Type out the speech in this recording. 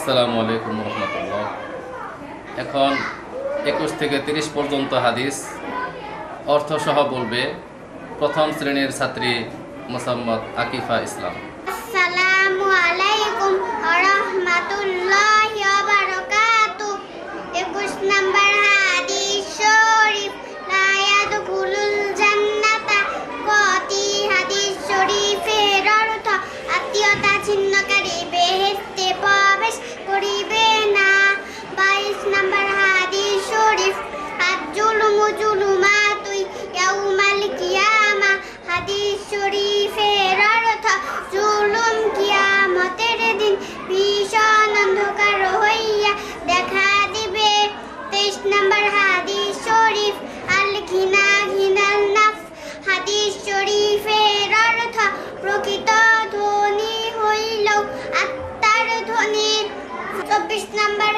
আসসালামু আলাইকুম রহমতুল্লাহ। এখন 21 থেকে 30 পর্যন্ত হাদিস অর্থসহ বলবে প্রথম শ্রেণীর ছাত্রী মোসাম্মদ আকিফা ইসলাম। আসসালামু আলাইকুম ওয়া রাহমাতুল্লাহি ওয়া বারাকাতুহু। 21 নম্বর হাদিস শরীফ, লা ইয়াদখুলুল জান্নাতা কতি। হাদিস শরীফের অর্থ আত্মীয়তা ছিন্নকারী বেহেশতে প্রবেশ করিবে না। 22 নম্বর হাদিস শরীফ, আজ-জুলুমু জুলুমাতুন ইয়াউমাল কিয়ামা। হাদিস শরীফের অর্থ জুলুম কিয়ামতের দিন ভীষণ অন্ধকার হইয়া দেখা দিবে। 23 নম্বর হাদিস শরীফ, আল ঘিনা ঘিনাল নাফস। হাদিস শরীফের অর্থ প্রকৃত ধনী হইল আত্মার ধনী। 24 নম্বর